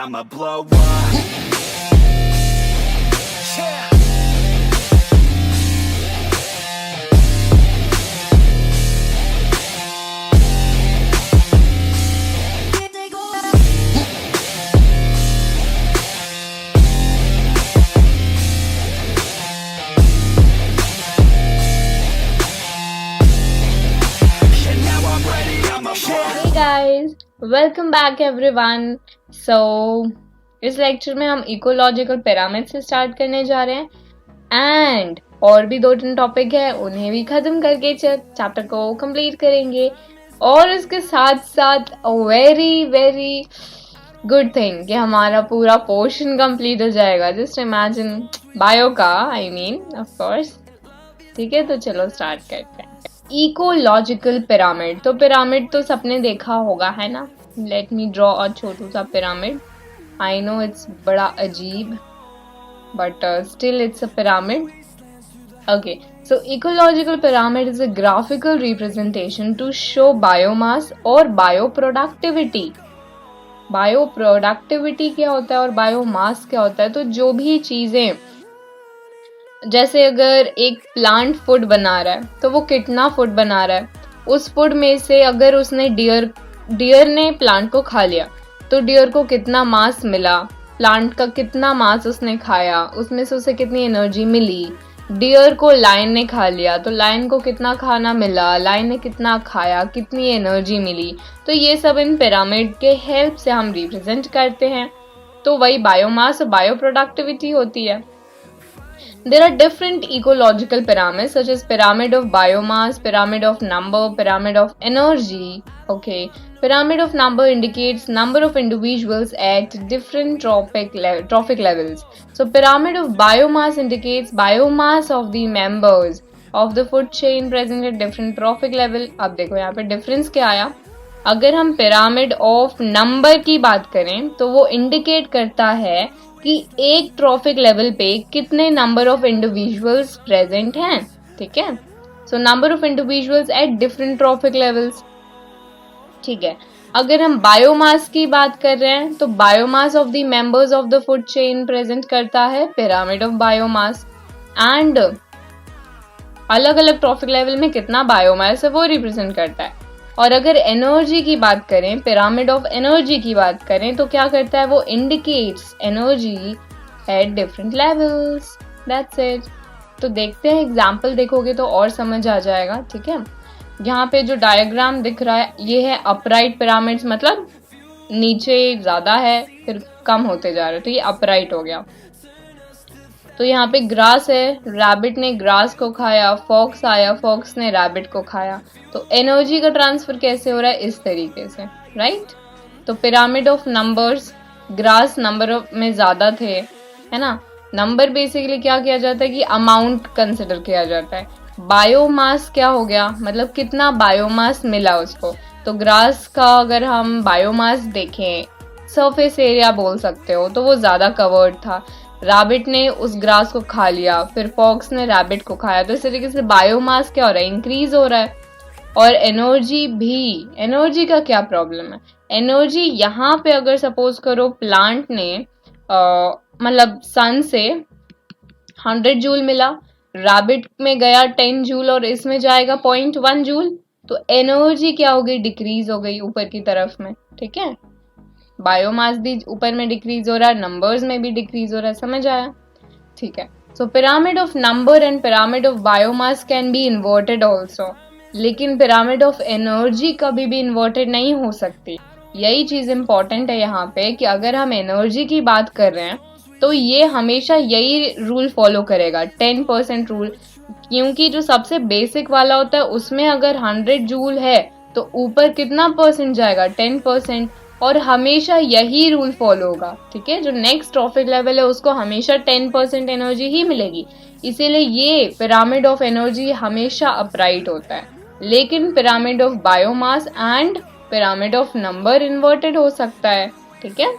I'ma blow up. Yeah. Hey guys, welcome back everyone. So इस lecture में हम ecological pyramid से start करने जा रहे हैं एंड और भी 2-3 टॉपिक है उन्हें भी खत्म करके चैप्टर को कंप्लीट करेंगे और इसके साथ साथ वेरी गुड थिंग कि हमारा पूरा पोर्शन कंप्लीट हो जाएगा. जस्ट इमेजिन बायो का आई मीन ऑफ कोर्स. ठीक है, तो चलो स्टार्ट करते हैं. Ecological pyramid. तो पिरामिड तो सबने देखा होगा, है ना. लेट मी ड्रॉ अ छोटू सा पिरामिड. आई नो इट्स बड़ा अजीब but still it's a pyramid. Okay, so ecological pyramid is a graphical representation to show biomass और bioproductivity. bioproductivity क्या होता है और biomass क्या होता है? तो जो भी चीजें, जैसे अगर एक प्लांट फूड बना रहा है तो वो कितना फूड बना रहा है, उस फूड में से अगर उसने डियर ने प्लांट को खा लिया तो डियर को कितना मास मिला, प्लांट का कितना मास उसने खाया, उसमें से उसे कितनी एनर्जी मिली. डियर को लायन ने खा लिया तो लायन को कितना खाना मिला, लायन ने कितना खाया, कितनी एनर्जी मिली. तो ये सब इन पिरामिड के हेल्प से हम रिप्रेजेंट करते हैं. तो वही बायोमास और बायो प्रोडक्टिविटी होती है. There are different ecological pyramids such as pyramid of biomass, pyramid of number, pyramid of energy. Okay, pyramid of number indicates number of individuals at different trophic levels. So pyramid of biomass indicates biomass of the members of the food chain present at different trophic level. अब देखो यहाँ पे difference क्या आया. अगर हम pyramid of number की बात करें तो वो indicate करता है कि एक ट्रॉफिक लेवल पे कितने नंबर ऑफ इंडिविजुअल्स प्रेजेंट हैं. ठीक है, so number of individuals at different trophic levels. ठीक है, अगर हम बायोमास की बात कर रहे हैं तो biomass of the members of the food chain present करता है पिरामिड ऑफ बायोमास. एंड अलग अलग ट्रॉफिक लेवल में कितना बायोमास है वो रिप्रेजेंट करता है. और अगर एनर्जी की बात करें, पिरामिड ऑफ एनर्जी की बात करें तो क्या करता है, वो indicates energy at different levels. That's it. तो देखते हैं, एग्जांपल देखोगे तो और समझ आ जाएगा. ठीक है, यहाँ पे जो डायग्राम दिख रहा है ये है अपराइट पिरामिड्स, मतलब नीचे ज्यादा है फिर कम होते जा रहे, तो ये अपराइट हो गया. तो यहाँ पे ग्रास है, रैबिट ने ग्रास को खाया, फॉक्स आया, फॉक्स ने रैबिट को खाया. तो एनर्जी का ट्रांसफर कैसे हो रहा है, इस तरीके से, राइट. तो pyramid of numbers, grass number में ज्यादा थे, है ना. नंबर बेसिकली क्या किया जाता है कि अमाउंट कंसिडर किया जाता है. बायोमास क्या हो गया, मतलब कितना बायोमास मिला उसको. तो ग्रास का अगर हम बायोमास देखें, सरफेस एरिया बोल सकते हो, तो वो ज्यादा कवर्ड था. रैबिट ने उस ग्रास को खा लिया, फिर फॉक्स ने रैबिट को खाया. तो इस तरीके से बायोमास क्या हो रहा है, इंक्रीज हो रहा है. और एनर्जी भी, एनर्जी का क्या प्रॉब्लम है, एनर्जी यहाँ पे अगर सपोज करो प्लांट ने मतलब सन से 100 जूल मिला, रैबिट में गया 10 जूल और इसमें जाएगा 0.1 जूल, तो एनर्जी क्या हो गई, डिक्रीज हो गई ऊपर की तरफ में. ठीक है, बायोमास भी ऊपर में डिक्रीज हो रहा है, नंबर्स में भी डिक्रीज हो रहा है. समझ आया. ठीक है, so pyramid of number and pyramid of biomass can be inverted also. लेकिन पिरामिड ऑफ एनर्जी कभी भी इन्वर्टेड नहीं हो सकती. यही चीज इंपॉर्टेंट है यहाँ पे कि अगर हम एनर्जी की बात कर रहे हैं तो ये हमेशा यही रूल फॉलो करेगा, 10% रूल. क्योंकि जो सबसे बेसिक वाला होता है उसमें अगर 100 जूल है तो ऊपर कितना परसेंट जाएगा, 10%. और हमेशा यही रूल फॉलो होगा. ठीक है, जो नेक्स्ट ट्रॉफिक लेवल है उसको हमेशा 10% एनर्जी ही मिलेगी. इसीलिए ये पिरामिड ऑफ एनर्जी हमेशा अपराइट होता है. लेकिन pyramid of biomass and pyramid of number inverted हो सकता है. ठीक है,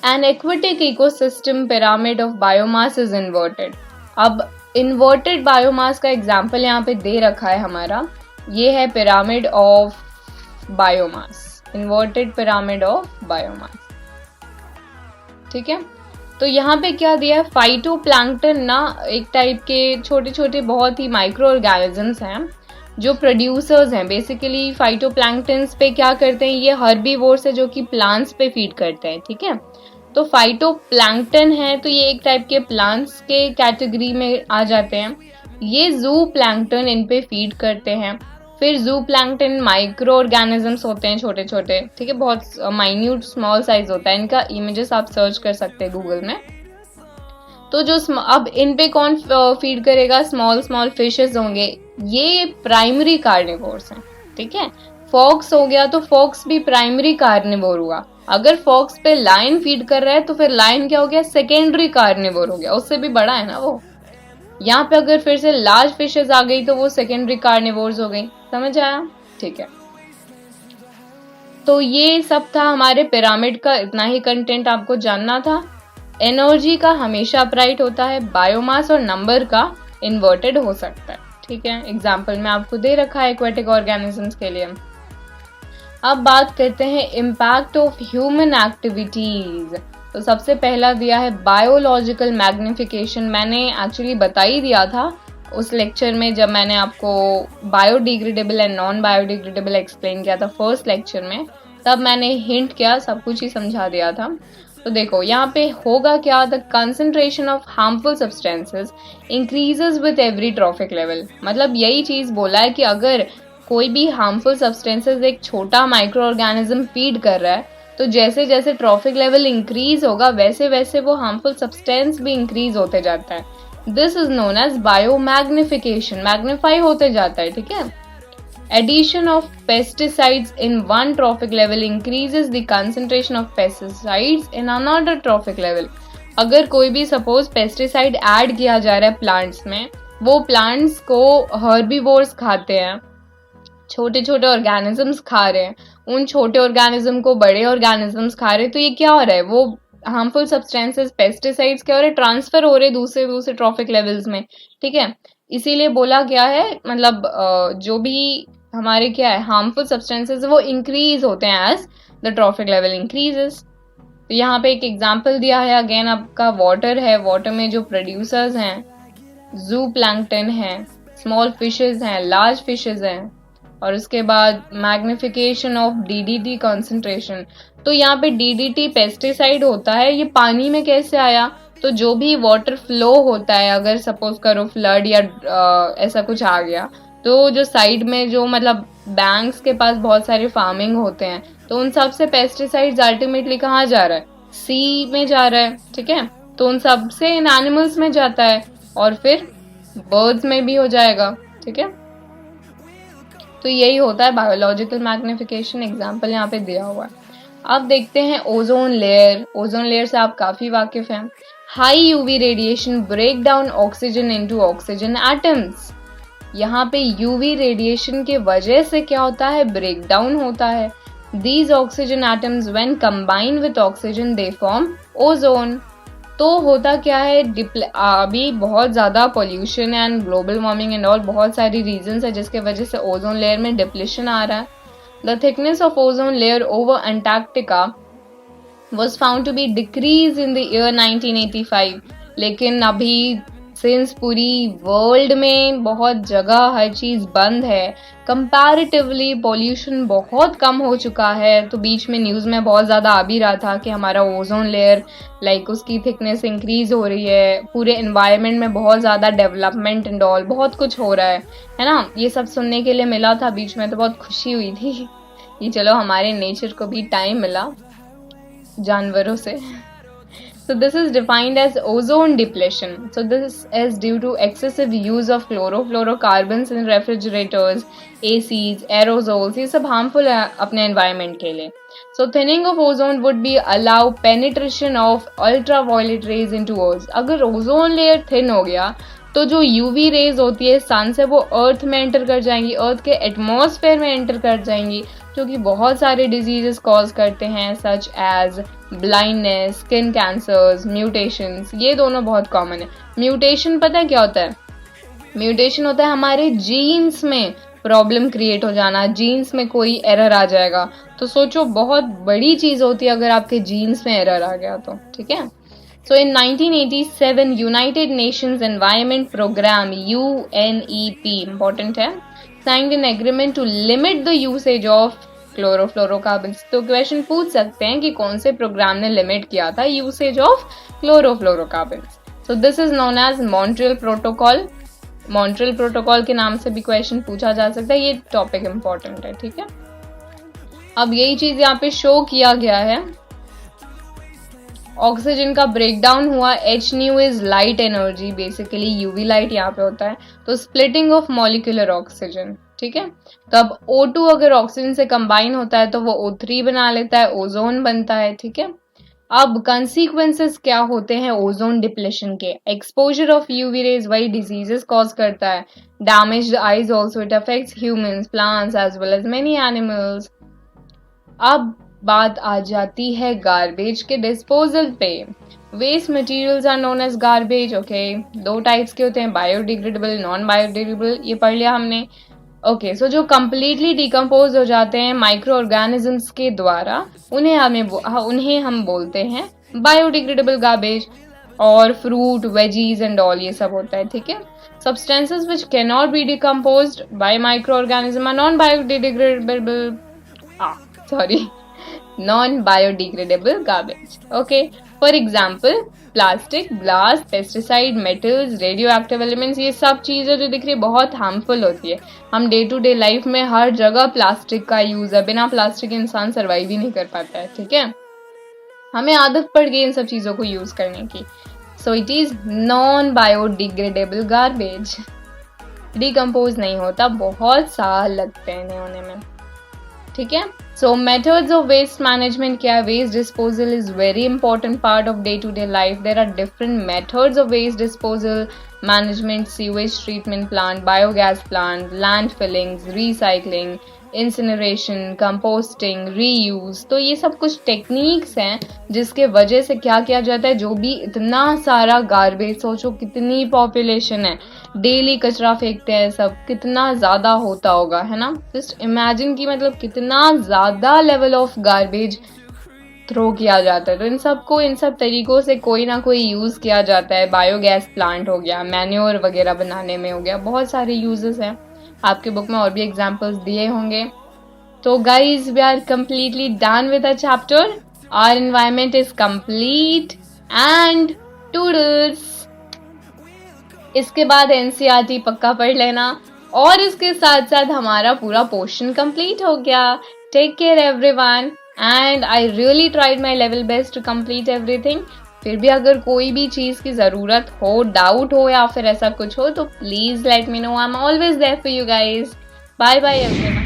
N aquatic ecosystem pyramid of biomass is inverted. अब इन्वर्टेड बायोमास का एग्जाम्पल यहाँ पे दे रखा है हमारा, ये है pyramid of biomass, inverted pyramid of biomass. ठीक है। तो यहाँ पे क्या दिया है, फाइटोप्लैंक्टन ना एक टाइप के छोटे छोटे बहुत ही माइक्रो ऑर्गेनिजम्स हैं जो प्रोड्यूसर्स हैं। बेसिकली फाइटोप्लैंक्टन्स पे क्या करते हैं, ये हर्बीवोर्स है जो कि प्लांट्स पे फीड करते हैं, ठीक है। तो फाइटोप्लैंक्टन है तो ये एक टाइप के प्लांट्स के कैटेगरी में आ जाते हैं। ये जू प्लैंक्टन इन पे फीड करते हैं। फिर जू प्लैंक्टन माइक्रो ऑर्गेनिजम्स होते हैं छोटे छोटे, ठीक है, बहुत माइन्यूट स्मॉल साइज होता है। इनका इमेजेस आप सर्च कर सकते हैं गूगल में। तो जो अब इन पे कौन फीड करेगा, स्मॉल स्मॉल फिशेस होंगे, ये प्राइमरी कार्निवोर्स हैं, ठीक है। फॉक्स हो गया तो फॉक्स भी प्राइमरी कार्निवोर हुआ। अगर फॉक्स पे लायन फीड कर रहा है तो फिर लायन क्या हो गया, सेकेंडरी कार्निवोर हो गया, उससे भी बड़ा है ना वो। यहाँ पे अगर फिर से लार्ज फिशेस आ गई तो वो सेकेंडरी कार्निवोर्स हो गई, समझ आया, ठीक है। तो ये सब था हमारे पिरामिड का, इतना ही कंटेंट आपको जानना था। एनर्जी का हमेशा अपराइट होता है, बायोमास और नंबर का इन्वर्टेड हो सकता है, ठीक है। एग्जाम्पल में आपको दे रखा है एक्वेटिक ऑर्गेनिजम्स के लिए। अब बात करते हैं इम्पैक्ट ऑफ ह्यूमन एक्टिविटीज। तो सबसे पहला दिया है बायोलॉजिकल मैग्निफिकेशन। मैंने एक्चुअली बता ही दिया था उस लेक्चर में जब मैंने आपको biodegradable and non biodegradable explain किया था फर्स्ट लेक्चर में, तब मैंने हिंट किया, सब कुछ ही समझा दिया था। तो देखो यहाँ पे होगा क्या, the concentration of harmful substances increases with every trophic level. मतलब यही चीज बोला है कि अगर कोई भी हार्मफुल सब्सटेंसेस एक छोटा माइक्रो ऑर्गेनिज्म फीड कर रहा है तो जैसे जैसे ट्रॉफिक लेवल इंक्रीज होगा वैसे वैसे वो हार्मफुल सब्सटेंस भी इंक्रीज होते जाता है। This is known as biomagnification, magnify होते जाता है, ठीक है। Addition of pesticides in one trophic level increases the concentration of pesticides in another trophic level. अगर कोई भी सपोज पेस्टिसाइड ऐड किया जा रहा है प्लांट्स में, वो प्लांट्स को हर्बीवोर्स खाते हैं, छोटे छोटे ऑर्गेनिजम्स खा रहे हैं, उन छोटे ऑर्गेनिज्म को बड़े ऑर्गेनिजम्स खा रहे हैं, तो ये क्या हो रहा है, वो हार्मफुल सब्सटेंसेस पेस्टिसाइड्स क्या हो रहे हैं, ट्रांसफर हो रहे दूसरे दूसरे ट्रॉफिक लेवल्स में, ठीक है। इसीलिए बोला गया है, मतलब जो भी हमारे क्या है हार्मफुल सब्सटेंसेस वो इंक्रीज होते हैं as the trophic level increases. तो यहाँ पे एक एग्जांपल दिया है, अगेन आपका वाटर है, वाटर में जो प्रोड्यूसर्स हैं जू प्लैंक्टन है, स्मॉल फिशेज हैं, लार्ज फिशेज हैं, और उसके बाद मैग्निफिकेशन ऑफ डीडीटी कंसंट्रेशन। तो यहाँ पे डीडीटी पेस्टिसाइड होता है, ये पानी में कैसे आया, तो जो भी वाटर फ्लो होता है, अगर सपोज करो फ्लड या ऐसा कुछ आ गया, तो जो साइड में जो मतलब बैंक्स के पास बहुत सारे फार्मिंग होते हैं, तो उन सब से पेस्टिसाइड्स अल्टीमेटली कहाँ जा रहा है, सी में जा रहा है, ठीक है। तो उन सब से इन एनिमल्स में जाता है और फिर बर्ड्स में भी हो जाएगा, ठीक है। तो यही होता है बायोलॉजिकल मैग्निफिकेशन, एग्जाम्पल यहाँ पे दिया हुआ है। अब देखते हैं ओजोन लेयर। ओजोन लेयर से आप काफी वाकिफ हैं। High UV radiation break down oxygen into oxygen atoms. यहाँ पे यूवी रेडिएशन के वजह से क्या होता है, ब्रेक डाउन होता है। These oxygen atoms when combine with oxygen they form ozone. तो होता क्या है, अभी बहुत ज़्यादा pollution and global warming and all, बहुत सारी रीजंस है जिसके वजह से ओजोन लेयर में डिप्लेशन आ रहा है। The thickness of ozone layer over Antarctica was found to be decreased in the year 1985, लेकिन अभी सिंस पूरी वर्ल्ड में बहुत जगह हर चीज बंद है, कंपैरेटिवली पॉल्यूशन बहुत कम हो चुका है, तो बीच में न्यूज में बहुत ज्यादा आ भी रहा था कि हमारा ओजोन लेयर लाइक उसकी थिकनेस इंक्रीज हो रही है, पूरे एनवायरनमेंट में बहुत ज्यादा डेवलपमेंट एंड ऑल बहुत कुछ हो रहा है ना। ये सब सुनने के लिए मिला था बीच में, तो बहुत खुशी हुई थी कि चलो हमारे नेचर को भी टाइम मिला जानवरों से। So this is defined as ozone depletion. So this is due to excessive use of chlorofluorocarbons in refrigerators, ACs, aerosols, ये सब harmful है अपने environment के लिए. So thinning of ozone would be allow penetration of ultraviolet rays into Earth. अगर ozone layer thin हो गया तो जो UV रेज होती है सन से वो अर्थ में एंटर कर जाएंगी, अर्थ के एटमॉस्फेयर में एंटर कर जाएंगी, जो कि बहुत सारे डिजीजेस कॉज करते हैं such as blindness, skin cancers, mutations. ये दोनों बहुत कॉमन है। म्यूटेशन पता है क्या होता है? म्यूटेशन होता है हमारे जीन्स में प्रॉब्लम क्रिएट हो जाना, जीन्स में कोई एरर आ जाएगा, तो सोचो बहुत बड़ी चीज होती है अगर आपके जीन्स में एरर आ गया तो, ठीक है। So in 1987, United Nations Environment Program UNEP important है, signed an agreement to limit the usage of chlorofluorocarbons. तो क्वेश्चन पूछ सकते हैं कि कौन से प्रोग्राम ने लिमिट किया था usage of chlorofluorocarbons. So this is known as Montreal protocol. Montreal protocol के नाम से भी क्वेश्चन पूछा जा सकता है, ये टॉपिक इंपॉर्टेंट है, ठीक है। अब यही चीज यहाँ पे शो किया गया है, ऑक्सीजन का ब्रेकडाउन हुआ, H new is light energy, basically UV light यहाँ पे होता है, तो स्प्लिटिंग ऑफ मॉलिक्यूलर ऑक्सीजन, ठीक है। तो अब O2 अगर ऑक्सीजन से कंबाइन होता है तो वो O3 बना लेता है, ओजोन बनता है, ठीक है। अब कंसीक्वेंसेस क्या होते हैं ओजोन डिप्लेशन के, एक्सपोजर ऑफ यूवी रेज वही डिजीजेस कॉज करता है, damage the eyes also, it affects humans, plants as well as many animals. अब बात आ जाती है गार्बेज के डिस्पोजल पे। Waste materials are known as garbage, okay. दो टाइप्स के होते हैं, बायोडिग्रेडेबल, नॉन बायोडिग्रेडेबल, ये पढ़ लिया हमने, ओके। सो जो कंप्लीटली डिकम्पोज हो जाते हैं माइक्रो ऑर्गेनिजम्स के द्वारा, उन्हें हम बोलते हैं बायोडिग्रेडेबल गार्बेज। और फ्रूट, वेजीज एंड ऑल ये सब होता है, ठीक है। Substances which can not be decomposed by micro organism are non biodegradable, non biodegradable garbage, okay। For example, plastic, glass, pesticide, metals, radioactive elements, ये सब चीजें जो दिख रही है बहुत हार्मफुल होती है। हम डे टू डे लाइफ में हर जगह प्लास्टिक का यूज है, बिना प्लास्टिक के इंसान सर्वाइव ही नहीं कर पाता है, ठीक है। हमें आदत पड़ गई इन सब चीजों को यूज करने की। So it is non biodegradable garbage, decompose नहीं होता, बहुत साल लगते हैं इन्हें होने में, ठीक है। So methods of waste management क्या है, waste disposal is very important part of day to day life. There are different methods of waste disposal management, sewage treatment plant, biogas plant, land fillings, recycling, incineration, composting, reuse. तो ये सब कुछ techniques हैं जिसके वजह से क्या किया जाता है, जो भी इतना सारा गार्बेज, सोचो कितनी पॉपुलेशन है, डेली कचरा फेंकते हैं सब, कितना ज्यादा होता होगा, है ना। जस्ट इमेजिन की मतलब कितना ज्यादा लेवल ऑफ गार्बेज थ्रो किया जाता है। तो इन सब तरीकों से कोई ना कोई यूज किया जाता है। बायोगैस प्लांट हो गया, मैन्योर वगैरह बनाने में हो गया, बहुत सारे यूजेस हैं, आपके बुक में और भी एग्जांपल्स दिए होंगे। तो guys we are completely done with the chapter, our environment is complete and toodles. इसके बाद एनसीईआरटी पक्का पढ़ लेना, और इसके साथ साथ हमारा पूरा पोर्शन कंप्लीट हो गया। Take care everyone, and I really tried my level best to complete everything. फिर भी अगर कोई भी चीज की जरूरत हो, डाउट हो या फिर ऐसा कुछ हो, तो please let me know, I am always there for you guys. Bye bye everyone.